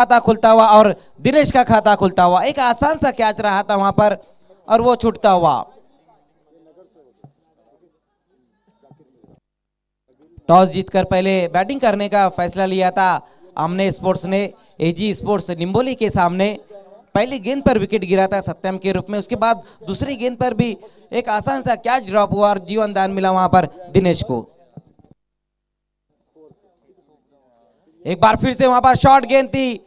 खाता खुलता हुआ और दिनेश का खाता खुलता हुआ। एक आसान सा कैच रहा था वहां पर और वो छूटता हुआ। टॉस जीतकर पहले बैटिंग करने का फैसला लिया था आमने स्पोर्ट्स ने। एजी स्पोर्ट्स निम्बोली के सामने पहली गेंद पर विकेट गिरा था सत्यम के रूप में। उसके बाद दूसरी गेंद पर भी एक आसान सा कैच ड्रॉप हुआ और जीवन दान मिला वहां पर दिनेश को। एक बार फिर से वहां पर शॉर्ट गेंद थी,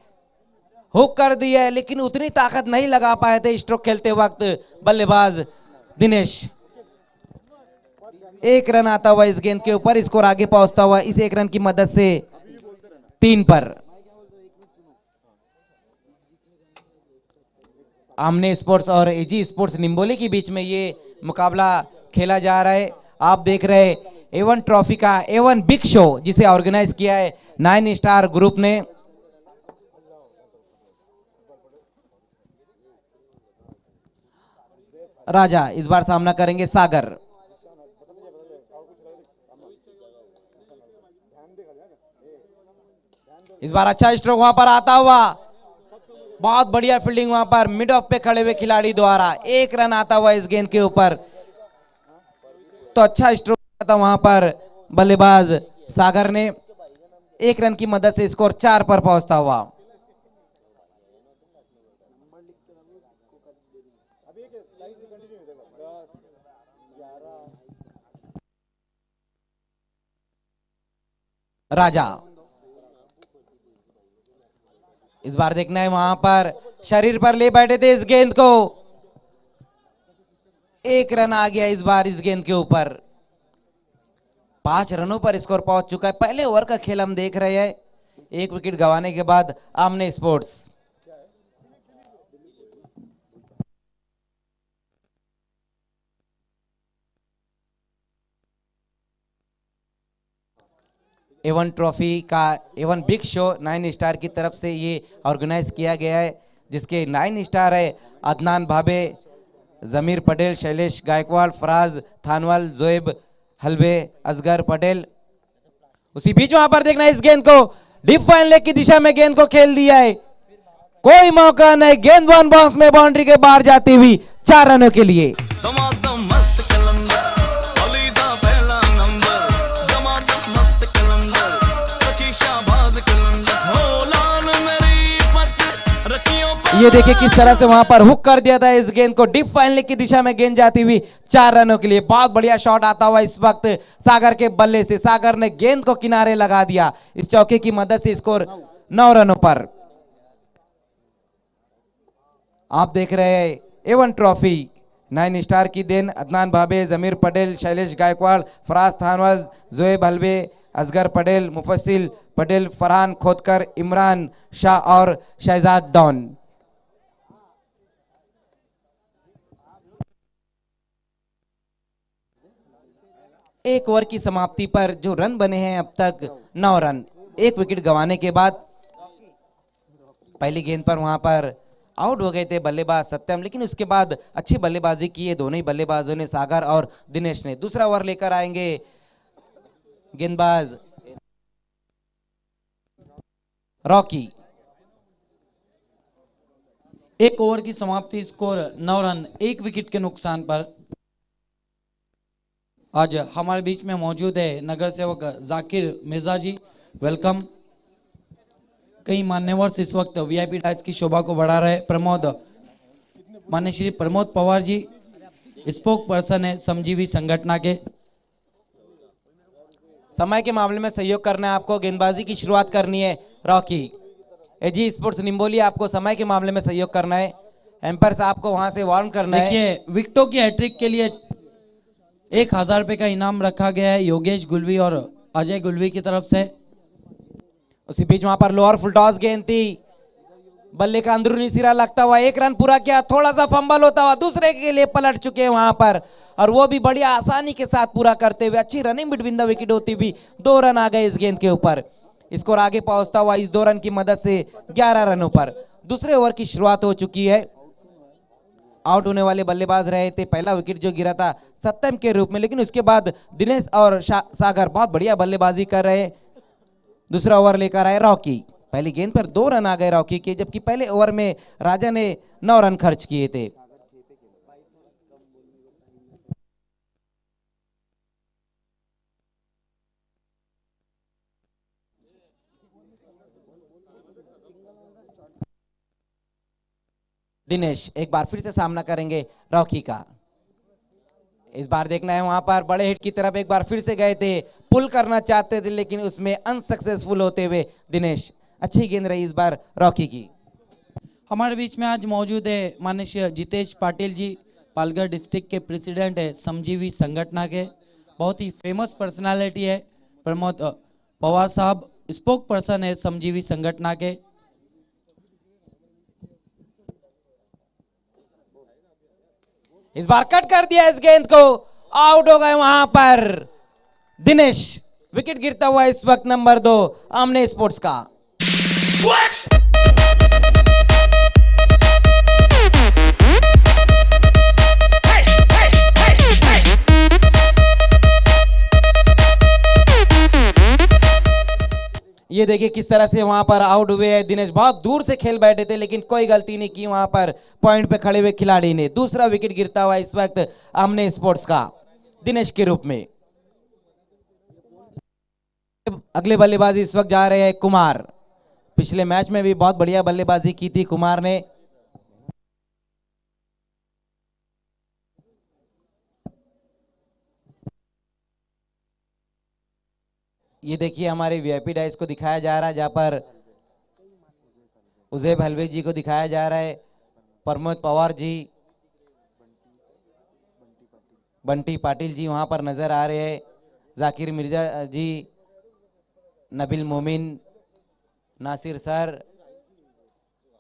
हुक कर दी है, लेकिन उतनी ताकत नहीं लगा पाए थे स्ट्रोक खेलते वक्त बल्लेबाज दिनेश। एक रन आता हुआ इस गेंद के ऊपर, स्कोर आगे पहुंचता हुआ इस एक रन की मदद से 3 पर। आमने स्पोर्ट्स और एजी स्पोर्ट्स निम्बोली के बीच में ये मुकाबला खेला जा रहा है। आप देख रहे हैं एवन ट्रॉफी का एवन बिग शो, जिसे ऑर्गेनाइज किया है 9 स्टार ग्रुप ने। राजा इस बार सामना करेंगे सागर। इस बार अच्छा स्ट्रोक वहां पर आता हुआ, बहुत बढ़िया फील्डिंग वहां पर मिड ऑफ पे खड़े हुए खिलाड़ी द्वारा। एक रन आता हुआ इस गेंद के ऊपर, तो अच्छा स्ट्रोक था वहां पर बल्लेबाज सागर ने। एक रन की मदद से स्कोर 4 पर पहुंचता हुआ। राजा इस बार देखना है वहां पर शरीर पर ले बैठे थे इस गेंद को। एक रन आ गया इस बार इस गेंद के ऊपर। 5 रनों पर स्कोर पहुंच चुका है। पहले ओवर का खेल हम देख रहे हैं। एक विकेट गंवाने के बाद आमने स्पोर्ट्स एवन ट्रॉफी का एवन बिग शो 9 स्टार की तरफ से ये ऑर्गेनाइज किया गया है, जिसके 9 स्टार है अदनान भाबे, जमीर पटेल, शैलेश गायकवाड़, फराज थानवाल, जोएब हलबे, असगर पटेल। उसी बीच वहां पर देखना इस गेंद को डीप फाइन लेग की दिशा में गेंद को खेल दिया है। कोई मौका नहीं, गेंद वन बाउंस में बाउंड्री के बाहर जाती हुई 4 रनों के लिए। ये देखिए किस तरह से वहां पर हुक कर दिया था इस गेंद को, डीप फाइन लेग की दिशा में गेंद जाती हुई 4 रनों के लिए। बहुत बढ़िया शॉट आता हुआ इस वक्त सागर के बल्ले से। सागर ने गेंद को किनारे लगा दिया। इस चौके की मदद से स्कोर 9 रनों पर। आप देख रहे हैं एवन ट्रॉफी 9 स्टार की देन अदनान भाबे, जमीर पटेल, शैलेश गायकवाड़, फराज थानवाल, जोएब हलबे, असगर पटेल, मुफस्सिल पटेल, फरहान खोदकर, इमरान शाह और शहजाद डॉन। एक ओवर की समाप्ति पर जो रन बने हैं अब तक 9 रन। एक विकेट गंवाने के बाद पहली गेंद पर वहां पर आउट हो गए थे बल्लेबाज सत्यम, लेकिन उसके बाद अच्छी बल्लेबाजी की है दोनों ही बल्लेबाजों ने, सागर और दिनेश ने। दूसरा ओवर लेकर आएंगे गेंदबाज रॉकी। एक ओवर की समाप्ति, स्कोर 9 रन, 1 विकेट के नुकसान पर। आज हमारे बीच में मौजूद है नगर सेवक जाकिर मिर्जा जी, वेलकम। कई मान्यवर इस वक्त वीआईपी डाइस की शोभा को बढ़ा रहे। प्रमोद, मान्य श्री प्रमोद पवार जी स्पोक पर्सन है समजीवी संगठन के। समय के मामले में सहयोग करना है आपको, गेंदबाजी की शुरुआत करनी है रॉकी। एजी स्पोर्ट्स निम्बोली आपको समय के मामले में सहयोग करना है। एम्पायर साहब को वहां से वार्न करना है। देखिए विकेटों की हैट्रिक के लिए 1000 रुपए का इनाम रखा गया है योगेश गुलवी और अजय गुलवी की तरफ से। उसी बीच वहां पर लोअर फुल टॉस गेंद थी, बल्ले का अंदरूनी सिरा लगता हुआ 1 रन पूरा किया। थोड़ा सा फंबल होता हुआ दूसरे के लिए पलट चुके हैं वहां पर, और वो भी बड़ी आसानी के साथ पूरा करते हुए। अच्छी रनिंग बिटवीन द विकेट होती हुई 2 रन आ गए इस गेंद के ऊपर। स्कोर आगे पहुंचता हुआ इस 2 रन की मदद से 11 रनों पर। दूसरे ओवर की शुरुआत हो चुकी है। आउट होने वाले बल्लेबाज रहे थे, पहला विकेट जो गिरा था सत्यम के रूप में, लेकिन उसके बाद दिनेश और सागर बहुत बढ़िया बल्लेबाजी कर रहे। दूसरा ओवर लेकर आए रॉकी। पहली गेंद पर 2 रन आ गए रॉकी के, जबकि पहले ओवर में राजा ने 9 रन खर्च किए थे। दिनेश एक बार फिर से सामना करेंगे रॉकी का। इस बार देखना है, वहां पर बड़े हिट की तरफ एक बार फिर से गए थे, पुल करना चाहते थे लेकिन उसमें अनसक्सेसफुल होते हुए दिनेश। अच्छी गेंद रही इस बार रॉकी की। हमारे बीच में आज मौजूद है माननीय जितेश पाटिल जी, पालघर डिस्ट्रिक्ट के प्रेसिडेंट है समजीवी संगठन के, बहुत ही फेमस पर्सनालिटी है। प्रमोद पवार साहब स्पोक पर्सन है समजीवी संगठन के। इस बार कट कर दिया इस गेंद को, आउट हो गए वहां पर दिनेश। विकेट गिरता हुआ इस वक्त नंबर 2 आमने स्पोर्ट्स का। ये देखिए किस तरह से वहां पर आउट हुए हैं दिनेश। बहुत दूर से खेल बैठे थे लेकिन कोई गलती नहीं की वहां पर पॉइंट पे खड़े हुए खिलाड़ी ने। दूसरा विकेट गिरता हुआ इस वक्त आमने स्पोर्ट्स का दिनेश के रूप में। अगले बल्लेबाजी इस वक्त जा रहे हैं कुमार। पिछले मैच में भी बहुत बढ़िया बल्लेबाजी की थी कुमार ने। ये देखिए हमारे वीआईपी डाइस को दिखाया जा रहा है, जहां पर उजैब हलवे जी को दिखाया जा रहा है, प्रमोद पवार जी, बंटी पाटिल जी वहां पर नजर आ रहे हैं, जाकिर मिर्जा जी, नबील मोमिन, नासिर सर,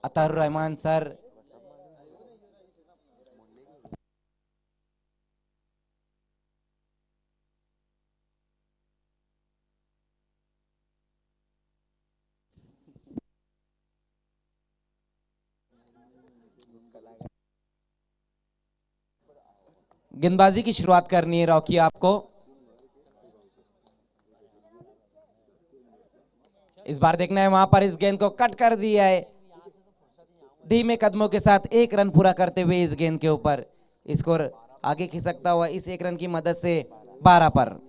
अतारुर रहमान सर। गेंदबाजी की शुरुआत करनी है रॉकी आपको। इस बार देखना है, वहां पर इस गेंद को कट कर दिया है धीमे कदमों के साथ, 1 रन पूरा करते हुए इस गेंद के ऊपर स्कोर आगे खिसकता हुआ इस 1 रन की मदद से 12 पर।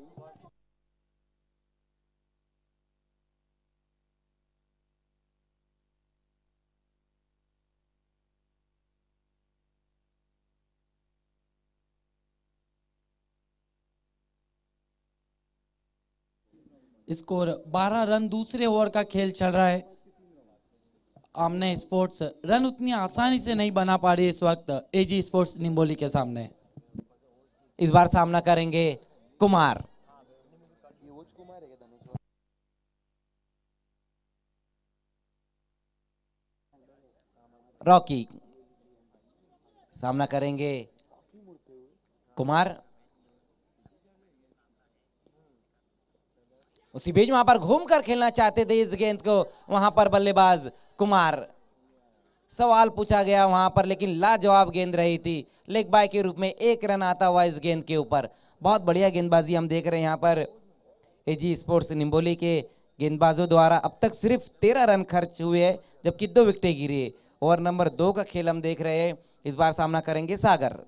स्कोर 12 रन, दूसरे ओवर का खेल चल रहा है। आमने स्पोर्ट्स रन उतनी आसानी से नहीं बना पा रही है इस वक्त एजी स्पोर्ट्स निम्बोली के सामने। इस बार सामना करेंगे कुमार। रॉकी सामना करेंगे कुमार। उसी बीच वहां पर घूमकर खेलना चाहते थे इस गेंद को, वहां पर बल्लेबाज कुमार। सवाल पूछा गया वहां पर लेकिन लाजवाब गेंद रही थी। लेग बाय के रूप में 1 रन आता हुआ इस गेंद के ऊपर। बहुत बढ़िया गेंदबाजी हम देख रहे हैं यहाँ पर एजी स्पोर्ट्स निम्बोली के गेंदबाजों द्वारा। अब तक सिर्फ 13 रन खर्च हुए हैं जबकि 2 विकेटें गिरी है। ओवर नंबर 2 का खेल हम देख रहे हैं। इस बार सामना करेंगे सागर।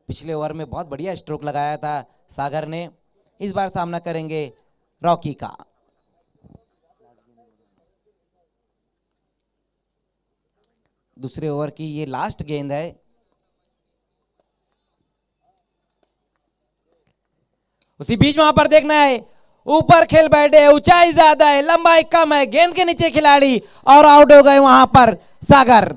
पिछले ओवर में बहुत बढ़िया स्ट्रोक लगाया था सागर ने। इस बार सामना करेंगे रॉकी का। दूसरे ओवर की ये लास्ट गेंद है। उसी बीच वहां पर देखना है, ऊपर खेल बैठे है, ऊंचाई ज्यादा है, लंबाई कम है, गेंद के नीचे खिलाड़ी और आउट हो गए वहां पर सागर।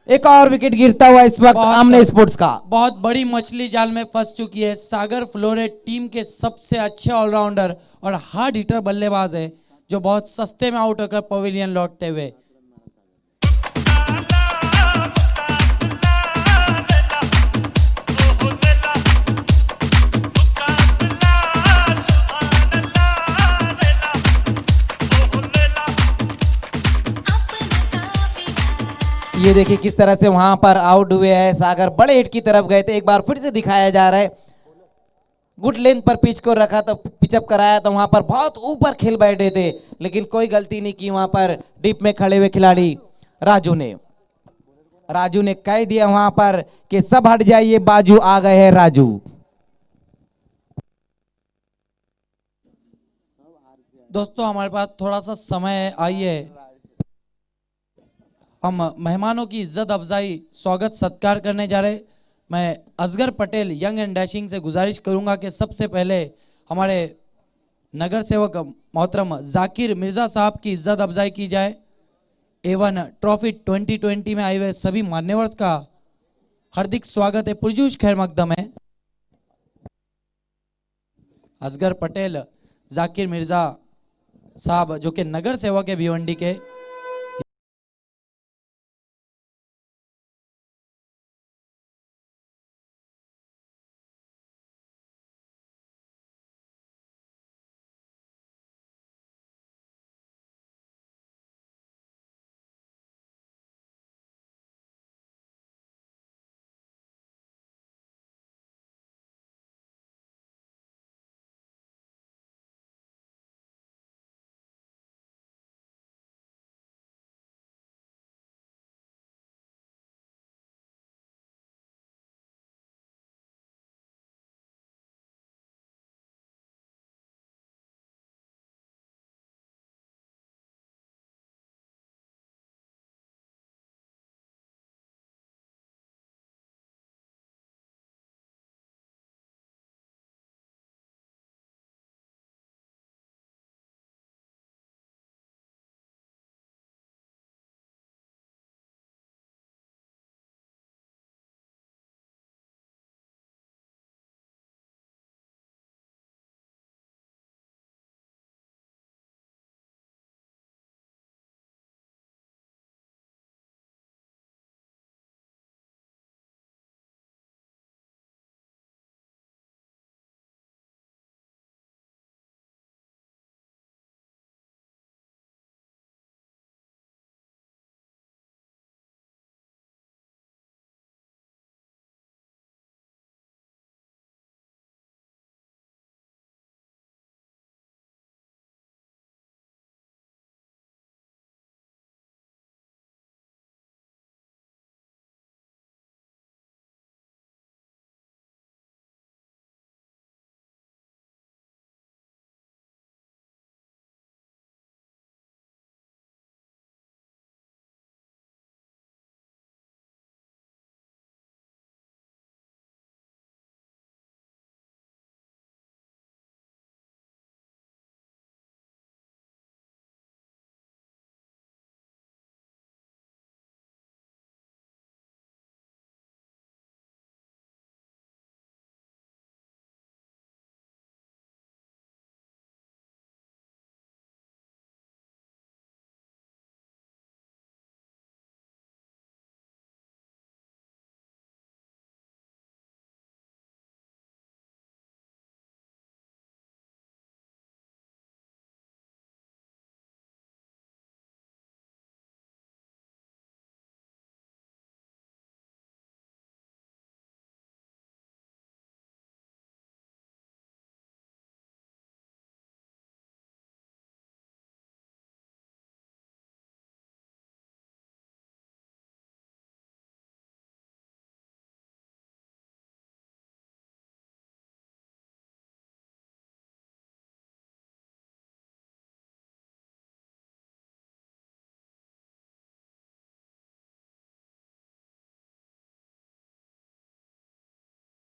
एक और विकेट गिरता हुआ इस वक्त आमने स्पोर्ट्स का। बहुत बड़ी मछली जाल में फंस चुकी है। सागर फ्लोरेट टीम के सबसे अच्छे ऑलराउंडर और हार्ड हिटर बल्लेबाज है जो बहुत सस्ते में आउट होकर पवेलियन लौटते हुए। ये देखिए किस तरह से वहां पर आउट हुए हैं सागर। बड़े हिट की तरफ गए थे, एक बार फिर से दिखाया जा रहा है। गुड लेंथ पर पिच को रखा तो पिचअप कराया तो वहां पर बहुत ऊपर खेल बैठे थे, लेकिन कोई गलती नहीं की वहां पर डीप में खड़े हुए खिलाड़ी राजू ने कह दिया वहां पर कि सब हट जाइए, बाजू आ गए हैं राजू। दोस्तों हमारे पास थोड़ा सा समय है, आइए हम मेहमानों की इज्जत अफजाई स्वागत सत्कार करने जा रहे। मैं Asgar Patel young and dashing से गुजारिश करूंगा कि सबसे पहले हमारे नगर सेवक मोहतरम जाकिर मिर्जा साहब की इज्जत अफजाई की जाए। एवन ट्रॉफी 2020 में आए हुए सभी मान्यवर्स का हार्दिक स्वागत है, पुरजोश खैर मकदम है। असगर पटेल जाकिर मिर्जा साहब जो कि नगर सेवक है भिवंडी के।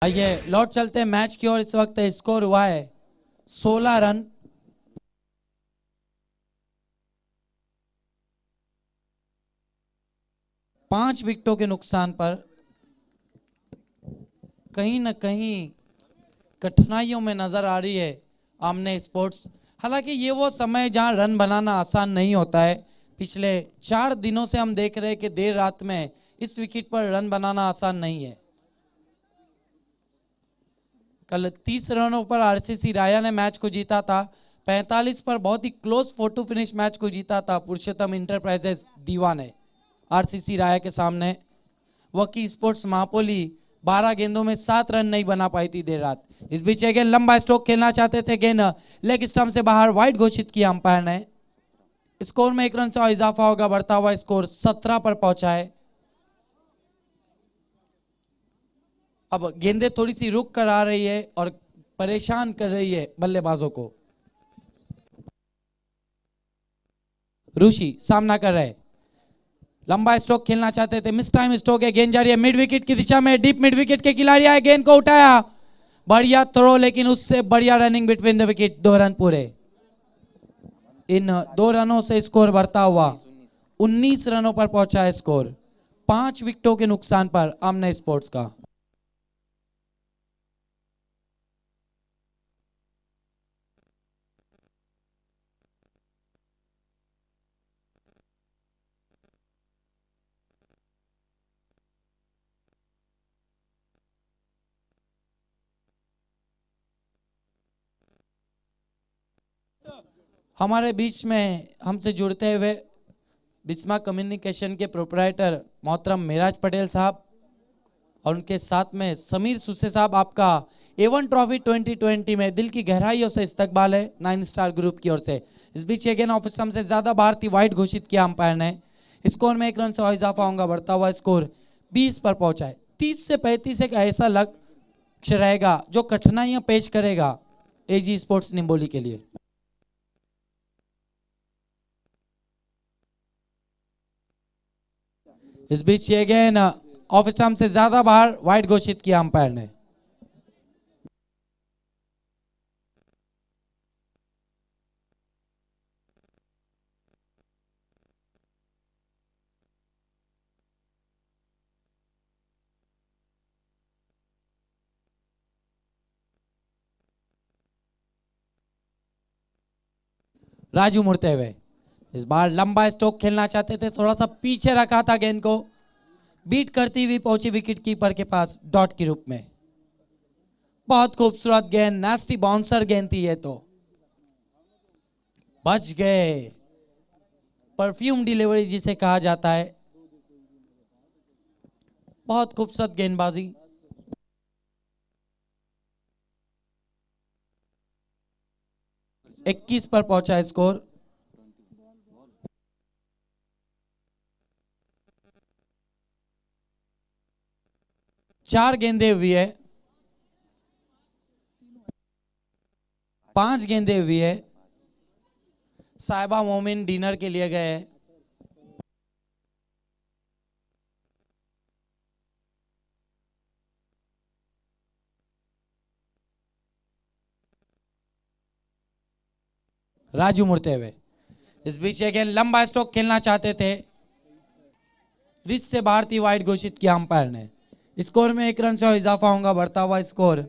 आइए लौट चलते हैं मैच की ओर। इस वक्त स्कोर हुआ है 16 रन। पांच विकेटों के नुकसान पर कहीं ना कहीं कठिनाइयों में नजर आ रही है आमने स्पोर्ट्स। हालांकि ये वो समय जहां रन बनाना आसान नहीं होता है। पिछले 4 दिनों से हम देख रहे हैं कि देर रात में इस विकेट पर रन बनाना आसान नहीं है। कल 30 रनों पर आरसीसी राया ने मैच को जीता था। 45 पर बहुत ही क्लोज फोटो फिनिश मैच को जीता था पुरुषोत्तम इंटरप्राइजेस दीवा ने आरसीसी राया के सामने। वकी स्पोर्ट्स महापोली 12 गेंदों में 7 रन नहीं बना पाई थी देर रात। इस बीच अगेन लंबा स्ट्रोक खेलना चाहते थे, गेंद लेग स्टंप से बाहर, वाइड घोषित किया अंपायर ने। स्कोर में 1 रन से इजाफा होगा, बढ़ता हुआ स्कोर 17 पर पहुंचा है। अब गेंदें थोड़ी सी रुक कर आ रही है और परेशान कर रही है बल्लेबाजों को। ऋषि सामना कर रहे, लंबा स्ट्रोक खेलना चाहते थे, मिस टाइम स्ट्रोक है, गेंद जा रही है मिड विकेट की दिशा में, डीप मिड विकेट के खिलाड़ी आए, गेंद को उठाया, बढ़िया थ्रो, लेकिन उससे बढ़िया running between the wicket, 2 run पूरे। इन 2 रनों से स्कोर बढ़ता हुआ 19 रनों पर पहुंचा है स्कोर, 5 विकेटों के नुकसान पर आमने स्पोर्ट्स का। हमारे बीच में हमसे जुड़ते हुए बिस्मा कम्युनिकेशन के प्रोपराइटर मोहतरम मेराज पटेल साहब और उनके साथ में समीर सुसे साहब, आपका A1 ट्रॉफी 2020 में दिल की गहराइयों से इस्तकबाल है 9 स्टार ग्रुप की ओर से। इस बीच अगेन ऑफ स्टंप से ज्यादा भारतीय वाइड घोषित किया अंपायर ने। स्कोर में 1 रन से इजाफा होगा, बढ़ता हुआ स्कोर 20 पर पहुंचा है। 30 से 35 एक ऐसा लक्ष्य रहेगा जो कठिनाइयां पेश करेगा AG स्पोर्ट्स निम्बोली के लिए। इस बीच अगेन ऑफ स्टंप से ज्यादा बाहर, वाइड घोषित किया अंपायर ने। राजू मुड़ते हुए, इस बार लंबा स्ट्रोक खेलना चाहते थे, थोड़ा सा पीछे रखा था, गेंद को बीट करती हुई पहुंची विकेट कीपर के पास डॉट के रूप में। बहुत खूबसूरत गेंद, नास्टी बाउंसर गेंद थी ये, तो बच गए। परफ्यूम डिलीवरी जिसे कहा जाता है, बहुत खूबसूरत गेंदबाजी। इक्कीस पर पहुंचा स्कोर। चार गेंदें हुई है, 5 गेंदें हुई है। साहिबा मोमिन डिनर के लिए गए हैं। राजू मुड़ते हुए, इस बीच अगेन लंबा स्ट्रोक खेलना चाहते थे, रिच से भारतीय वाइड घोषित किया अंपायर ने। स्कोर में 1 रन से इजाफा होगा, बढ़ता हुआ स्कोर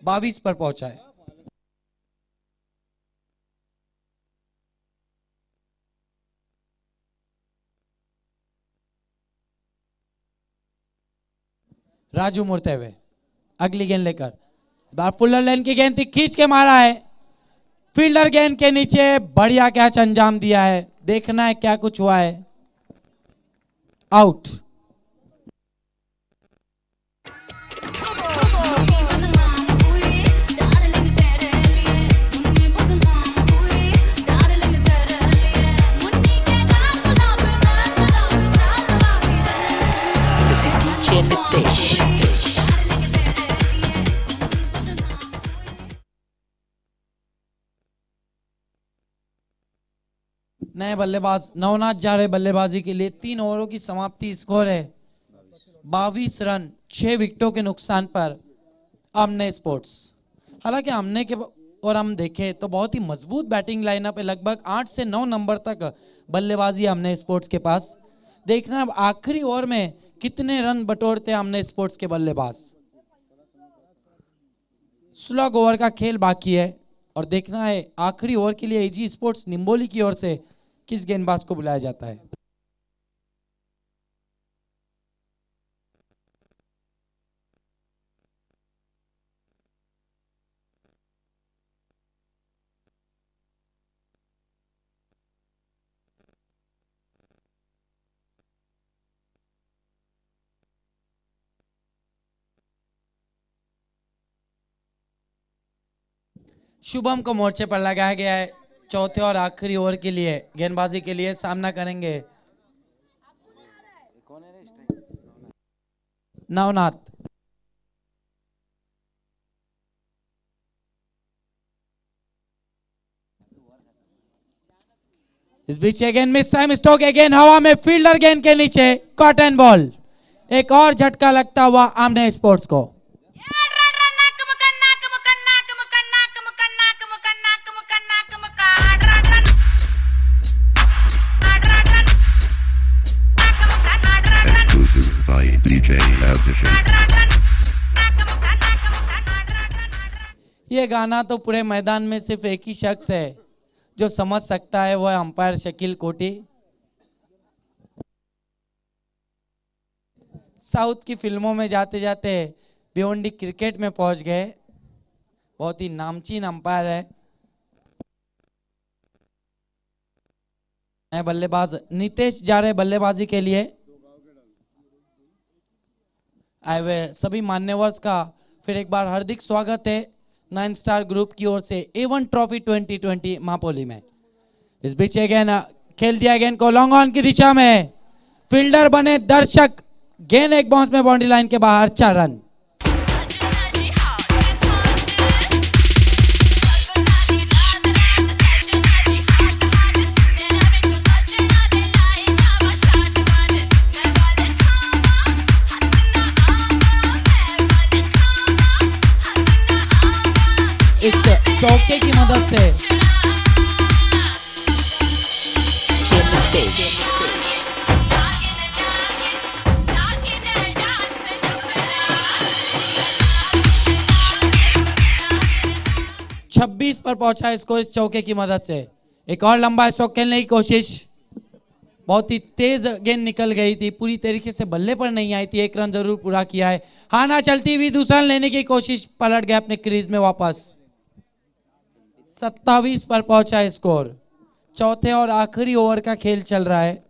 22 पर पहुंचा है। राजू मुड़ते हुए अगली गेंद लेकर, इस बार फुलर लेन की गेंद थी, खींच के मारा है, फील्डर गेंद के नीचे, बढ़िया कैच अंजाम दिया है। देखना है क्या कुछ हुआ है। Out. This is DJ Nitesh. नए बल्लेबाज नवनाथ जा रहे बल्लेबाजी के लिए। 3 ओवरों की समाप्ति, स्कोर है 22 रन 6 विकेटों के नुकसान पर आमने स्पोर्ट्स। हालांकि आमने के और हम देखें तो बहुत ही मजबूत बैटिंग लाइनअप है, लगभग 8 से 9 नंबर तक बल्लेबाजी आमने स्पोर्ट्स के पास। देखना अब आखिरी ओवर में कितने रन बटोरते आमने स्पोर्ट्स के बल्लेबाज। स्लॉग ओवर का खेल बाकी है और देखना है आखिरी ओवर के लिए AG स्पोर्ट्स निम्बोली की ओर से किस गेंदबाज को बुलाया जाता है। शुभम को मोर्चे पर लगाया गया है। चौथे और आखिरी ओवर के लिए गेंदबाजी के लिए सामना करेंगे नवनाथ। इस बीच again miss time stroke, again हवा में फील्डर गेंद के नीचे, कॉटन बॉल। एक और झटका लगता हुआ आमने स्पोर्ट्स को। Exclusive by DJ Abhishek. ये गाना तो पूरे मैदान में सिर्फ एक ही शख्स है जो समझ सकता है, वो है अंपायर शकील कोटी। साउथ की फिल्मों में जाते जाते भिवंडी क्रिकेट में पहुंच गए। बहुत ही नामचीन अंपायर है। बल्लेबाज नितेश जा रहे बल्लेबाजी के लिए। आए हुए सभी मान्यवर्स का फिर एक बार हार्दिक स्वागत है 9 स्टार ग्रुप की ओर से A1 ट्रॉफी 2020 मापोली में। इस बीच अगेन खेल दिया गेंद को लॉन्ग ऑन की दिशा में, फील्डर बने दर्शक, गेंद एक बाउंस में बाउंड्री लाइन के बाहर, 4 रन। इस चौके की मदद से छब्बीस पर पहुंचा इसको इस चौके की मदद से। एक और लंबा स्ट्रोक खेलने की कोशिश, बहुत ही तेज गेंद निकल गई थी, पूरी तरीके से बल्ले पर नहीं आई थी। 1 रन जरूर पूरा किया है। हाना चलती हुई दूसरा रन लेने की कोशिश, पलट गया अपने क्रीज में वापस। 27 पर पहुंचा स्कोर। चौथे और आखिरी ओवर का खेल चल रहा है।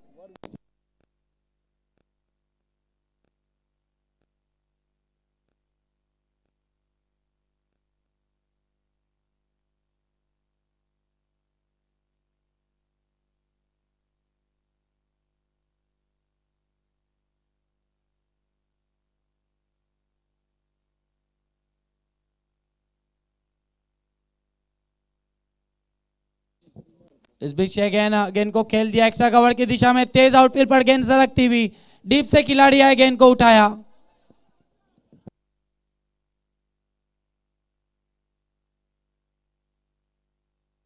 इस बीच गेंद को खेल दिया एक्स्ट्रा कवर की दिशा में, तेज आउटफील्ड पर गेंद सरकती हुई, डीप से खिलाड़ी आए, गेंद को उठाया।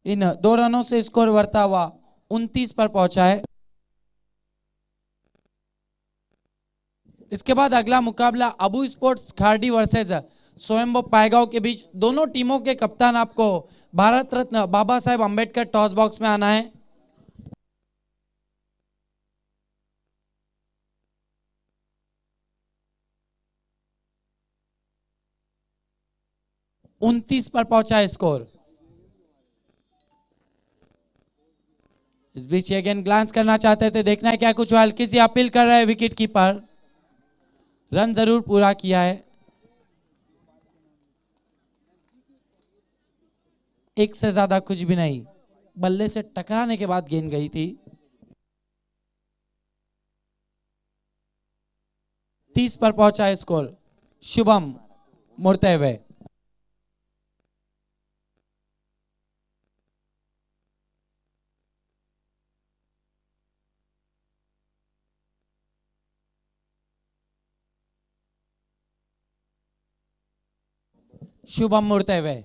इन 2 रनों से स्कोर बढ़ता हुआ 29 पर पहुंचा है। इसके बाद अगला मुकाबला अबू स्पोर्ट्स खारडी वर्सेस स्वयंभू पायगांव के बीच। दोनों टीमों के कप्तान आपको भारत रत्न बाबा साहेब अंबेडकर टॉस बॉक्स में आना है। उनतीस पर पहुंचा स्कोर। इस बीच अगेन ग्लांस करना चाहते थे, देखना है क्या कुछ हुआ। हल्की सी अपील कर रहे हैं विकेट कीपर, रन जरूर पूरा किया है। 1 से ज्यादा कुछ भी नहीं, बल्ले से टकराने के बाद गेंद गई थी। 30 पर पहुंचा स्कोर। शुभम मुड़ते हुए, शुभम मुड़ते हुए,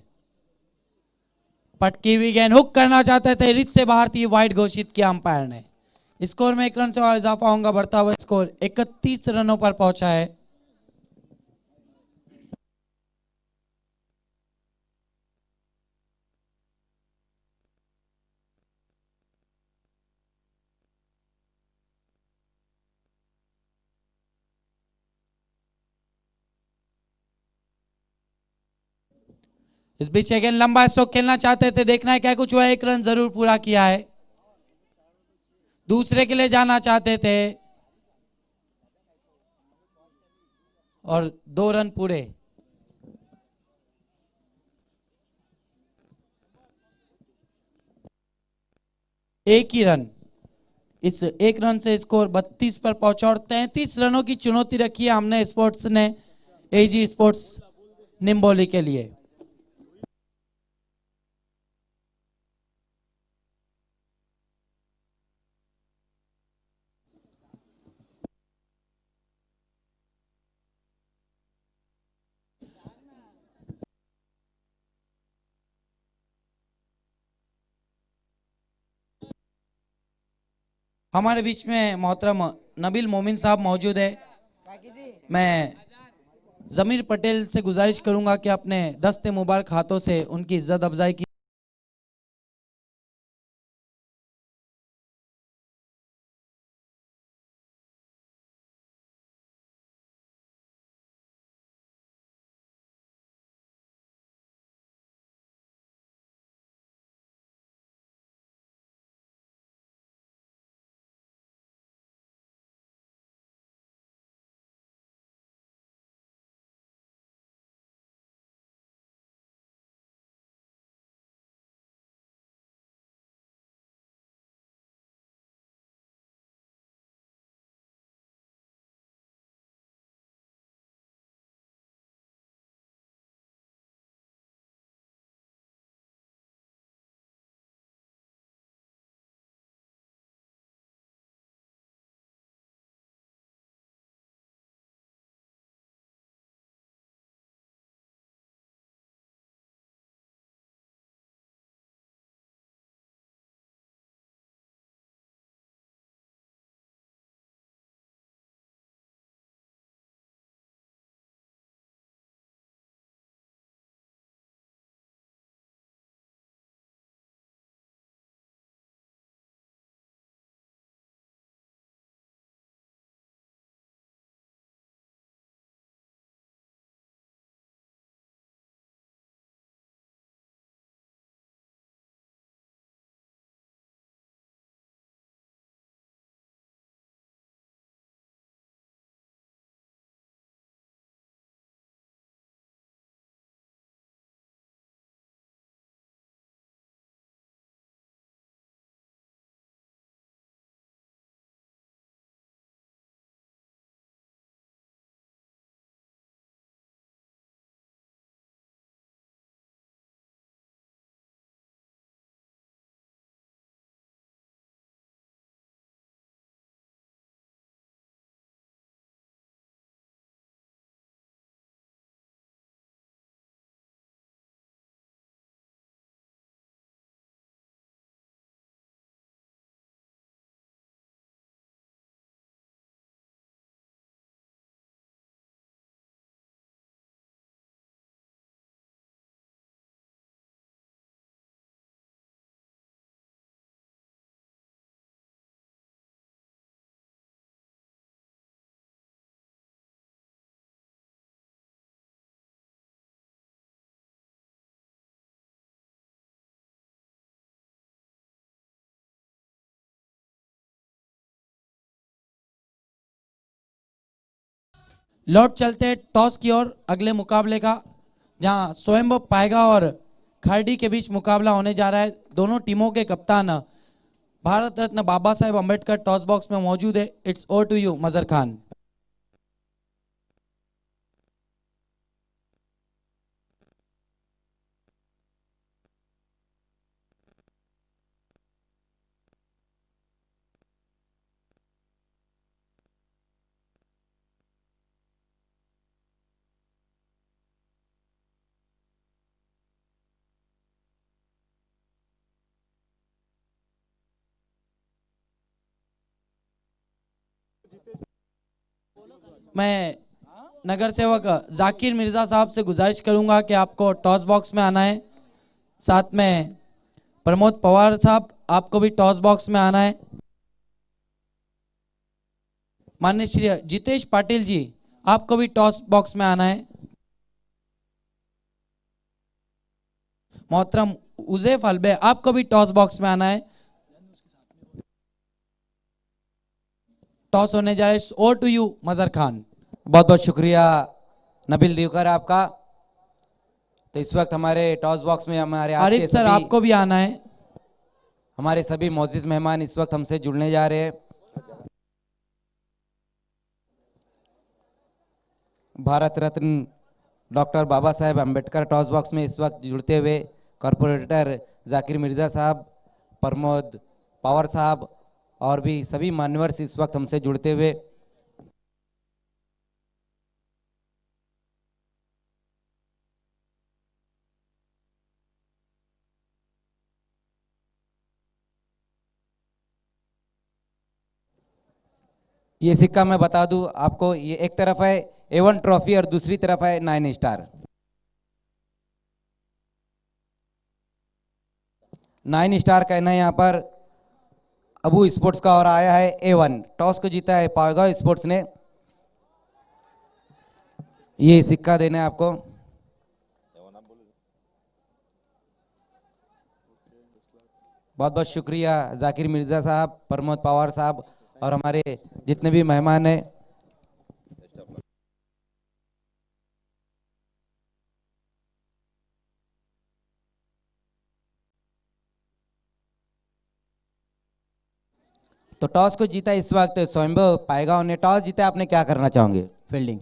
पटकी हुई गेंद हुक करना चाहते थे, रिच से बाहर थी, वाइड घोषित किया अंपायर ने। स्कोर में 1 रन से और इजाफा होगा, बढ़ता हुआ स्कोर 31 रनों पर पहुंचा है। इस बीच अगेन लंबा स्ट्रोक खेलना चाहते थे, देखना है क्या कुछ हुआ। 1 रन जरूर पूरा किया है। दूसरे के लिए जाना चाहते थे और 2 रन पूरे। एक ही रन, इस एक रन से स्कोर 32 पर पहुंचा और 33 रनों की चुनौती रखी है हमने स्पोर्ट्स ने एजी स्पोर्ट्स निम्बोली के लिए। हमारे बीच में मोहतरम नबील मोमिन साहब मौजूद है। मैं जमीर पटेल से गुजारिश करूंगा कि अपने दस्ते मुबारक हाथों से उनकी इज्जत अफजाई की। लौट चलते हैं टॉस की ओर अगले मुकाबले का, जहां स्वयं पाएगा और खार्डी के बीच मुकाबला होने जा रहा है। दोनों टीमों के कप्तान भारत रत्न बाबा साहेब अम्बेडकर टॉस बॉक्स में मौजूद है। इट्स ओवर टू यू मजर खान। मैं नगर सेवक जाकिर मिर्जा साहब से गुजारिश करूंगा कि आपको टॉस बॉक्स में आना है। साथ में प्रमोद पवार साहब, आपको भी टॉस बॉक्स में आना है। माननीय श्री जितेश पाटिल जी, आपको भी टॉस बॉक्स में आना है। मोहतरम उजैफ अलबे, आपको भी टॉस बॉक्स में आना है। टॉस होने जा रहा है। ओवर टू यू मजर खान। बहुत बहुत शुक्रिया नबील देवकर आपका। तो इस वक्त हमारे टॉस बॉक्स में हमारे आज आरिफ के सर, सभी आपको भी आना है। हमारे सभी मोअज़्ज़िज़ मेहमान इस वक्त हमसे जुड़ने जा रहे हैं। Bharat Ratna doctor Baba Saheb Ambedkar toss box में इस वक्त जुड़ते हुए कॉरपोरेटर जाकिर मिर्ज़ा साहब, प्रमोद पवार साहब और भी सभी मान्यवर इस वक्त हमसे जुड़ते हुए। ये सिक्का मैं बता दूं आपको, ये एक तरफ है A1 ट्रॉफी और दूसरी तरफ है 9 स्टार। 9 स्टार कहना है यहाँ पर अबू स्पोर्ट्स का और आया है A1। टॉस को जीता है पावगांव स्पोर्ट्स ने। ये सिक्का देना है आपको। बहुत बहुत शुक्रिया जाकिर मिर्ज़ा साहब, प्रमोद पवार साहब और हमारे जितने भी मेहमान हैं। तो टॉस को जीता इस वक्त स्वयंभव पायगांव ने। टॉस जीता, आपने क्या करना चाहोगे? फील्डिंग।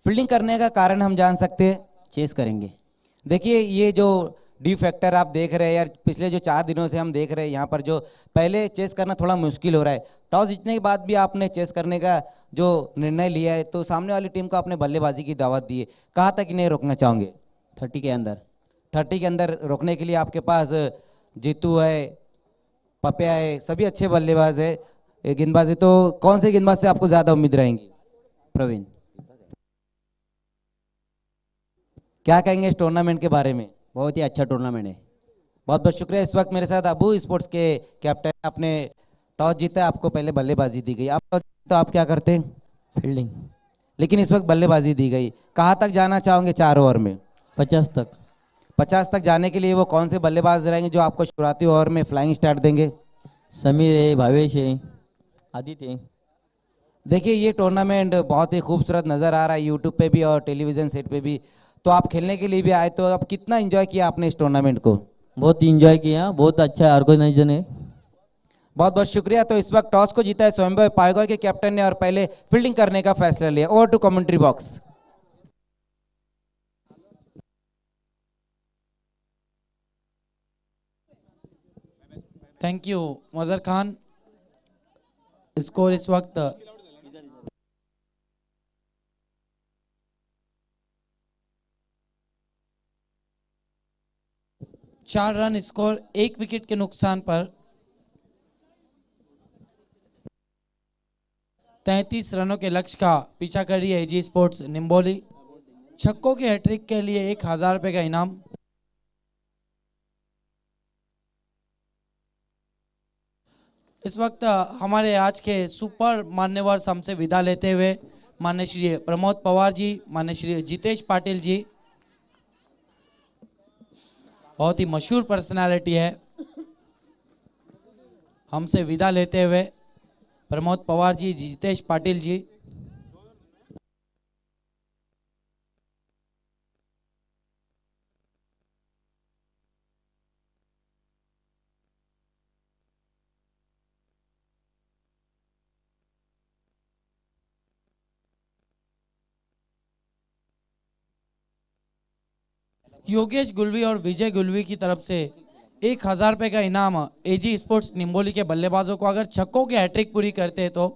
फील्डिंग करने का कारण हम जान सकते हैं? चेस करेंगे। देखिए, ये जो डी फैक्टर आप देख रहे हैं यार, पिछले जो 4 दिनों से हम देख रहे हैं यहाँ पर, जो पहले चेस करना थोड़ा मुश्किल हो रहा है। टॉस जीतने के बाद भी आपने चेस करने का जो निर्णय लिया है, तो सामने वाली टीम को आपने बल्लेबाजी की दावत दी है। कहाँ तक इन्हें रोकना चाहोगे? 30 के अंदर। 30 के अंदर रोकने के लिए आपके पास जीतू है, पपिया है, सभी अच्छे बल्लेबाज है, गेंदबाज है। तो कौन से गेंदबाज से आपको ज्यादा उम्मीद रहेंगी? प्रवीण। क्या कहेंगे इस टूर्नामेंट के बारे में? बहुत ही अच्छा टूर्नामेंट है। बहुत बहुत शुक्रिया। इस वक्त मेरे साथ अबू स्पोर्ट्स के कैप्टन, आपने टॉस जीता, आपको पहले बल्लेबाजी दी गई। आप तो आप क्या करते हैं? फील्डिंग। लेकिन इस वक्त बल्लेबाजी दी गई। कहाँ तक जाना चाहोगे 4 ओवर में? 50 तक। 50 तक जाने के लिए वो कौन से बल्लेबाज रहेंगे जो आपको शुरुआती ओवर में फ्लाइंग स्टार्ट देंगे? समीर है, भावेश है, आदित्य है। देखिए, ये टूर्नामेंट बहुत ही खूबसूरत नज़र आ रहा है यूट्यूब पे भी और टेलीविज़न सेट पे भी। तो आप खेलने के लिए भी आए, तो आप कितना एंजॉय किया आपने इस टूर्नामेंट को? बहुत इंजॉय किया, बहुत अच्छा ऑर्गेनाइजेशन है। बहुत बहुत शुक्रिया। तो इस वक्त टॉस को जीता है स्वयंभव पायगांव के कैप्टन ने और पहले फील्डिंग करने का फैसला लिया। Over to commentary box. Thank you Mazhar Khan. Score इस वक्त 4 रन स्कोर, 1 विकेट के नुकसान पर 33 रनों के लक्ष्य का पीछा कर रही है एजी स्पोर्ट्स निम्बोली। छक्कों के हैट्रिक के लिए 1000 रुपए का इनाम। इस वक्त हमारे आज के सुपर मान्यवर हमसे विदा लेते हुए माननीय श्री प्रमोद पवार जी, माननीय श्री जितेश पाटिल जी, बहुत ही मशहूर पर्सनालिटी है, हमसे विदा लेते हुए प्रमोद पवार जी, जितेश पाटिल जी। योगेश गुलवी और विजय गुलवी की तरफ से 1000 रुपए का इनाम एजी स्पोर्ट्स निम्बोली के बल्लेबाजों को अगर छक्कों की हैट्रिक पूरी करते हैं तो।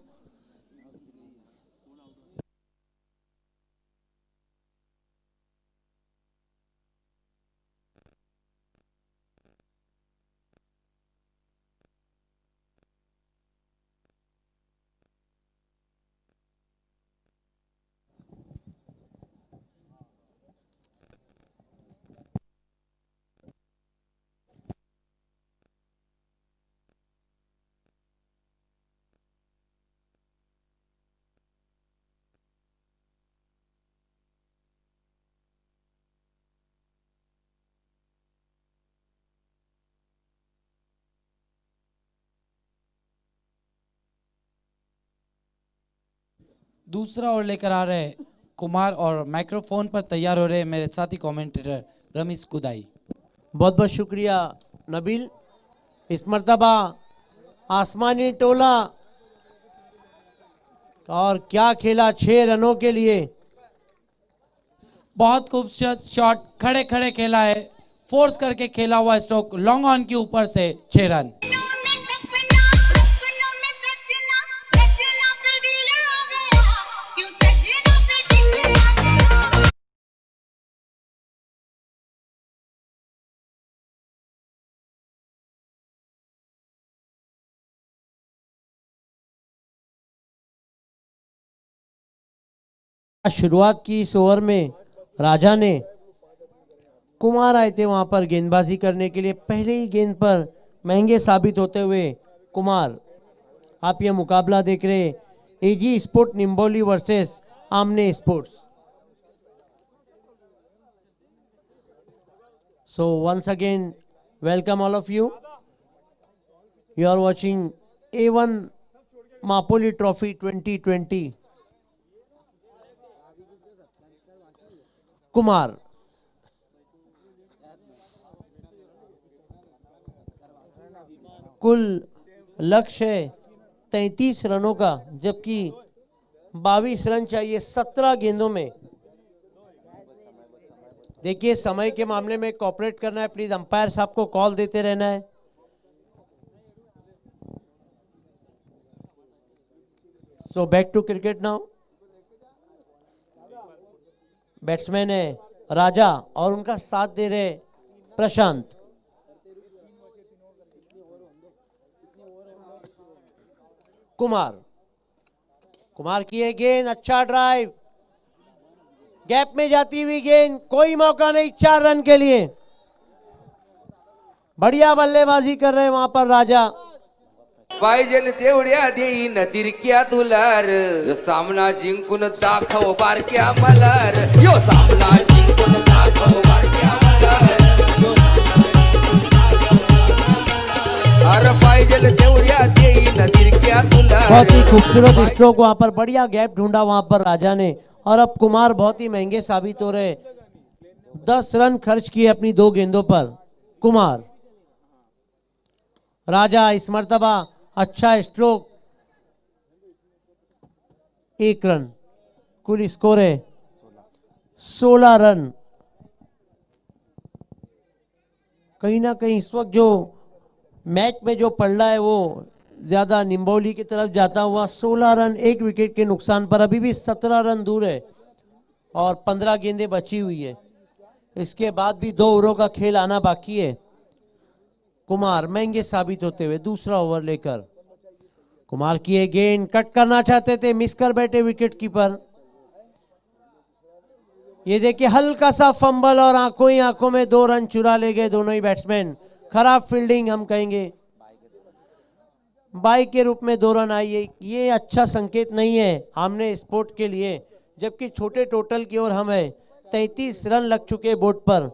दूसरा ओवर लेकर आ रहे कुमार और माइक्रोफोन पर तैयार हो रहे मेरे साथी कमेंटेटर रमेश कुदाई। बहुत बहुत शुक्रिया नबील। इस मर्तबा आसमानी टोला और क्या खेला 6 रनों के लिए। बहुत खूबसूरत शॉट, खड़े खड़े खेला है, फोर्स करके खेला हुआ स्ट्रोक, लॉन्ग ऑन के ऊपर से 6 रन। शुरुआत की इस ओवर में राजा ने, कुमार आए थे वहां पर गेंदबाजी करने के लिए, पहले ही गेंद पर महंगे साबित होते हुए कुमार। आप यह मुकाबला देख रहे एजी स्पोर्ट निम्बोली वर्सेस आमने sports. So once again welcome all of you. You are watching A1 Mapoli trophy 2020। Kumar कुल लक्ष्य है 33 रनों का, जबकि 22 रन चाहिए 17 गेंदों में। देखिए समय के मामले में कोऑपरेट करना है, प्लीज अंपायर साहब को कॉल देते रहना है। So back to cricket now. Batsman है राजा और उनका साथ दे रहे प्रशांत। कुमार की है गेंद, अच्छा ड्राइव, गैप में जाती हुई गेंद, कोई मौका नहीं 4 रन के लिए। बढ़िया बल्लेबाजी कर रहे हैं वहां पर राजा। पाहिजेल तेवढ्या देईन तिरक्या तुलार, यो सामना जिंकून दाखव बारक्या मलार, यो सामना जिंकून दाखव बारक्या मलार, अरे पाहिजेल तेवढ्या देईन तिरक्या तुलार। बहुत ही खूबसूरत स्ट्रोक वहां पर, बढ़िया गैप ढूंढा वहां पर राजा ने। और अब कुमार बहुत ही महंगे साबित हो रहे, 10 रन खर्च किए अपनी 2 गेंदों पर कुमार। राजा इस मर्तबा अच्छा स्ट्रोक, 1 रन। कुल स्कोर है 16 रन। कहीं ना कहीं इस वक्त जो मैच में जो पलड़ा है वो ज्यादा निम्बोली की तरफ जाता हुआ। 16 रन 1 विकेट के नुकसान पर, अभी भी 17 रन दूर है और 15 गेंदें बची हुई है। इसके बाद भी 2 ओवरों का खेल आना बाकी है। कुमार महंगे साबित होते हुए दूसरा ओवर लेकर। कुमार की ये गेंद कट करना चाहते थे, मिस कर बैठे विकेट कीपर। ये देखिए हल्का सा फंबल और आंखों ही आंखों में 2 रन चुरा ले गए दोनों ही बैट्समैन। खराब फील्डिंग हम कहेंगे, बाई के रूप में 2 रन आई है। ये अच्छा संकेत नहीं है आमने स्पोर्ट के लिए, जबकि छोटे टोटल की ओर हम है। 33 रन लग चुके बोर्ड पर,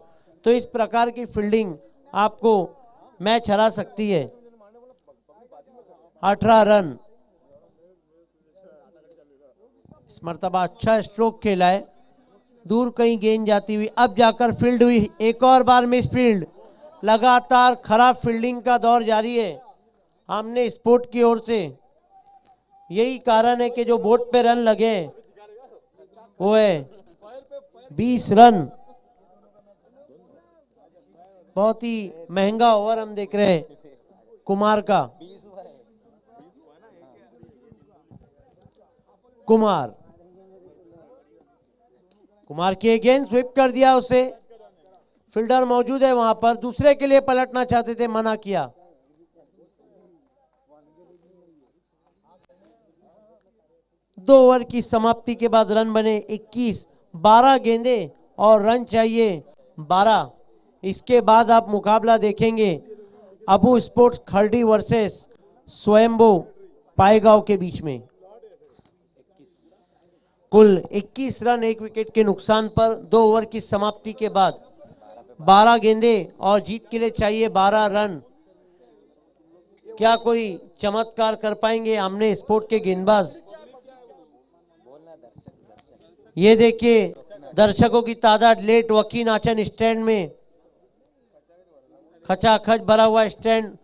तो इस प्रकार की फील्डिंग आपको मैच हरा सकती है। 18 रन। इस मर्तबा अच्छा स्ट्रोक खेला है, दूर कहीं गेंद जाती हुई, अब जाकर फील्ड हुई, एक और बार मिस फील्ड। लगातार खराब फील्डिंग का दौर जारी है आमने स्पोर्ट की ओर से। यही कारण है कि जो बोर्ड पे रन लगे वो है 20 रन। बहुत ही महंगा ओवर हम देख रहे हैं कुमार का। कुमार की गेंद स्वीप कर दिया उसे, फील्डर मौजूद है वहां पर, दूसरे के लिए पलटना चाहते थे, मना किया। दो ओवर की समाप्ति के बाद रन बने 21, 12 गेंदे और रन चाहिए 12। इसके बाद आप मुकाबला देखेंगे अबू स्पोर्ट्स खरडी वर्सेस स्वयंभू पायगांव के बीच में। कुल 21 रन 1 विकेट के नुकसान पर 2 ओवर की समाप्ति के बाद 12 गेंदे और जीत के लिए चाहिए 12 रन। क्या कोई चमत्कार कर पाएंगे आमने स्पोर्ट के गेंदबाज? ये देखिए दर्शकों की तादाद, लेट वकील आचन स्टैंड में, खचाखच भरा हुआ stand,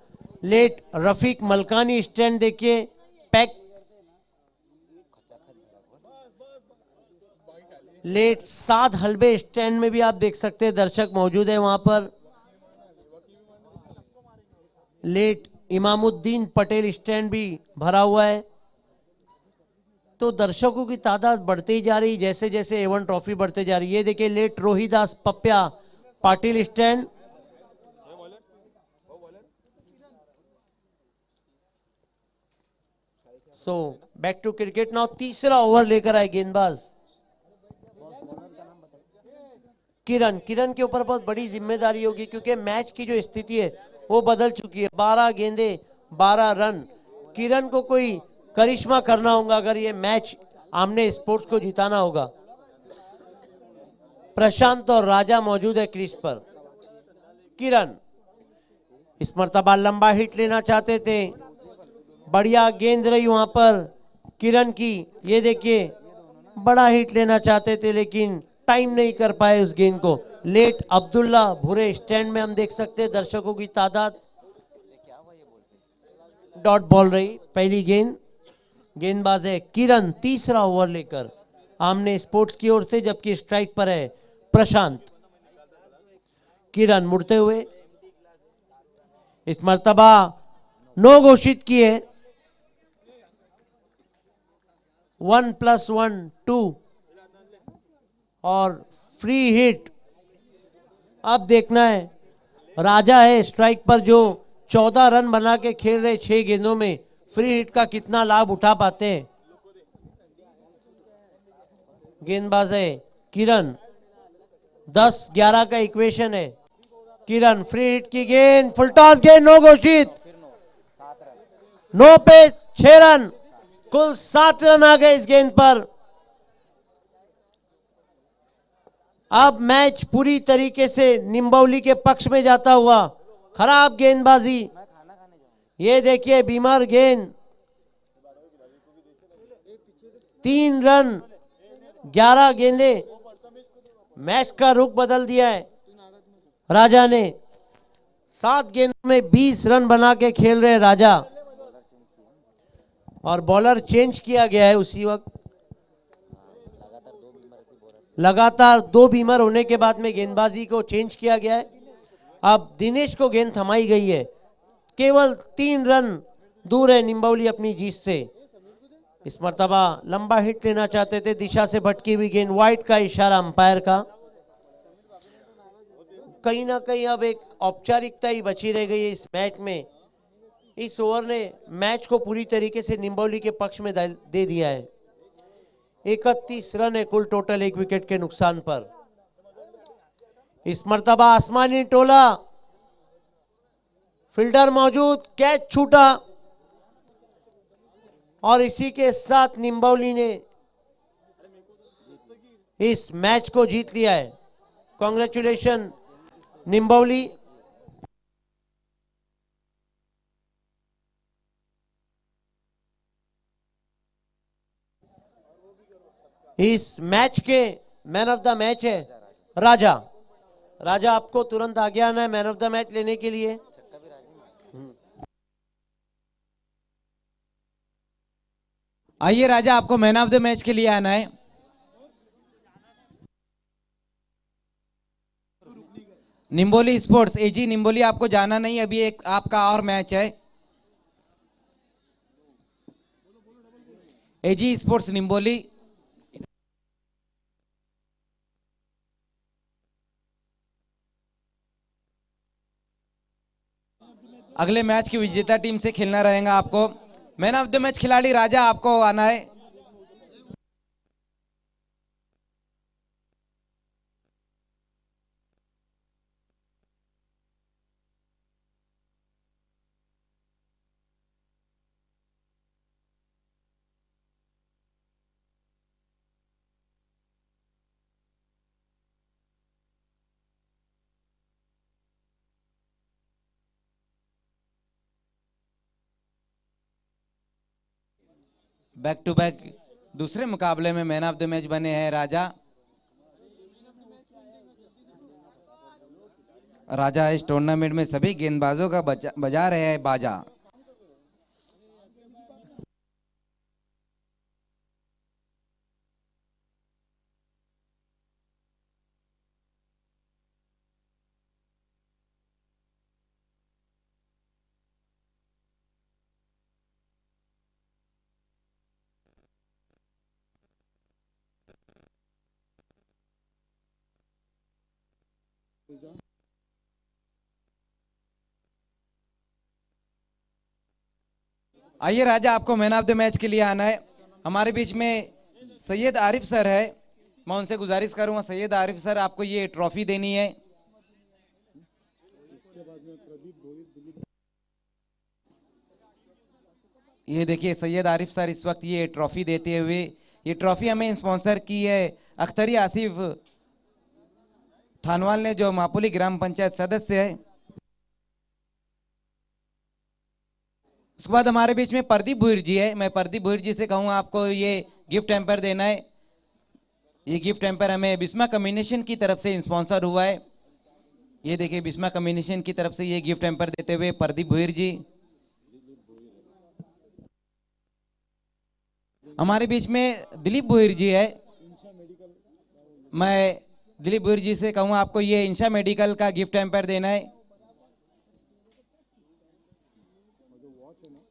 late Rafiq Malkani stand देखिए, pack. Late Saad Halbe stand में भी आप देख सकते हैं दर्शक मौजूद है वहां पर। लेट इमामुद्दीन पटेल स्टैंड भी भरा हुआ है। तो दर्शकों की तादाद बढ़ती ही जा रही जैसे जैसे एवन ट्रॉफी बढ़ते जा रही है। ये देखिए late Rohidas Papya Patil stand. So back to cricket now. तीसरा ओवर लेकर आए गेंदबाज किरण। किरण के ऊपर बहुत बड़ी जिम्मेदारी होगी क्योंकि मैच की जो स्थिति है वो बदल चुकी है। 12 गेंदे 12 रन। किरण को कोई करिश्मा करना होगा अगर ये मैच आमने स्पोर्ट्स को जिताना होगा। प्रशांत और राजा मौजूद है क्रीज पर। किरण इस मर्तबा लंबा हिट लेना चाहते थे, बढ़िया गेंद रही वहां पर किरण की। ये देखिए बड़ा हिट लेना चाहते थे लेकिन टाइम नहीं कर पाए उस गेंद को। लेट अब्दुल्ला भूरे स्टैंड में हम देख सकते हैं दर्शकों की तादाद। डॉट बॉल रही पहली गेंद। गेंदबाज है किरण तीसरा ओवर लेकर आमने स्पोर्ट्स की ओर से, जबकि स्ट्राइक पर है प्रशांत। किरण मुड़ते हुए इस मर्तबा नो घोषित किए। 1+1 2 और फ्री हिट। अब देखना है राजा है स्ट्राइक पर जो 14 रन बना के खेल रहे 6 गेंदों में, फ्री हिट का कितना लाभ उठा पाते हैं। गेंदबाज है किरण। 10-11 का इक्वेशन है। किरण फ्री हिट की गेंद, फुल टॉस गेंद, नो घोषित। 9 पे 6 रन, कुल 7 रन आ गए इस गेंद पर। अब मैच पूरी तरीके से निम्बौली के पक्ष में जाता हुआ। खराब गेंदबाजी। ये देखिए बीमार गेंद। 3 रन 11 गेंदे। मैच का रुख बदल दिया है राजा ने। 7 गेंदों में 20 रन बना के खेल रहे राजा, और बॉलर चेंज किया गया है उसी वक्त। लगातार 2 बीमर होने के बाद में गेंदबाजी को चेंज किया गया है। अब दिनेश को गेंद थमाई गई है। केवल 3 रन दूर है निम्बौली अपनी जीत से। इस मर्तबा लंबा हिट लेना चाहते थे, दिशा से भटकी हुई गेंद। वाइड का इशारा अंपायर का। कहीं ना कहीं अब एक औपचारिकता ही बची रह गई है इस मैच में। इस ओवर ने मैच को पूरी तरीके से निम्बौली के पक्ष में दे दिया है। 31 रन है कुल टोटल 1 विकेट के नुकसान पर। इस मर्तबा आसमानी टोला, फील्डर मौजूद, कैच छूटा और इसी के साथ निम्बौली ने इस मैच को जीत लिया है। कांग्रेचुलेशन निम्बौली। इस मैच के मैन ऑफ द मैच है राजा। राजा आपको तुरंत आगे आना है मैन ऑफ द मैच लेने के लिए। आइए राजा, आपको मैन ऑफ द मैच के लिए आना है। निम्बोली स्पोर्ट्स एजी निम्बोली, आपको जाना नहीं, अभी एक आपका और मैच है। एजी स्पोर्ट्स निम्बोली। अगले मैच की विजेता टीम से खेलना रहेगा आपको। मैन ऑफ द मैच खिलाड़ी राजा, आपको आना है। बैक टू बैक दूसरे मुकाबले में मैन ऑफ द मैच बने हैं राजा। राजा इस टूर्नामेंट में सभी गेंदबाजों का बजा रहे हैं बाजा। आइए राजा, आपको मैन ऑफ द मैच के लिए आना है। हमारे बीच में सैयद आरिफ सर है, मैं उनसे गुजारिश करूंगा सैयद आरिफ सर आपको ये ट्रॉफी देनी है। ये देखिए सैयद आरिफ सर इस वक्त ये ट्रॉफी देते हुए, ये ट्रॉफी हमें स्पॉन्सर की है अख्तरी आसिफ थानवाल ने, जो मापुली ग्राम पंचायत सदस्य है। उसके बाद हमारे बीच में प्रदीप भुईर जी है, मैं प्रदीप भुईर जी से कहूँगा आपको ये गिफ्ट हैम्पर देना है। ये गिफ्ट हैम्पर हमें बिस्मा कम्युनिकेशन की तरफ से स्पॉन्सर हुआ है। ये देखिए बिस्मा कम्युनिकेशन की तरफ से ये गिफ्ट हैम्पर देते हुए प्रदीप भुईर जी। हमारे बीच में दिलीप भुईर जी है, मैं दिलीप भुईर जी से कहूँगा आपको ये इंशा मेडिकल का गिफ्ट हैम्पर देना है।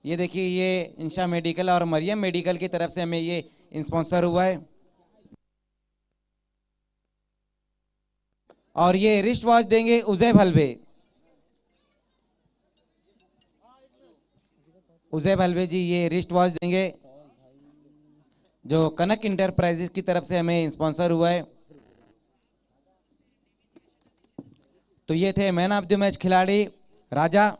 ये देखिए ये इंशा मेडिकल और मरियम मेडिकल की तरफ से हमें ये स्पॉन्सर हुआ है। और ये रिस्ट वॉच देंगे उजैब हलवे। उजैब हलवे जी ये रिस्ट वॉच देंगे, जो कनक इंटरप्राइजेस की तरफ से हमें स्पॉन्सर हुआ है। तो ये थे मैन ऑफ द मैच खिलाड़ी राजा।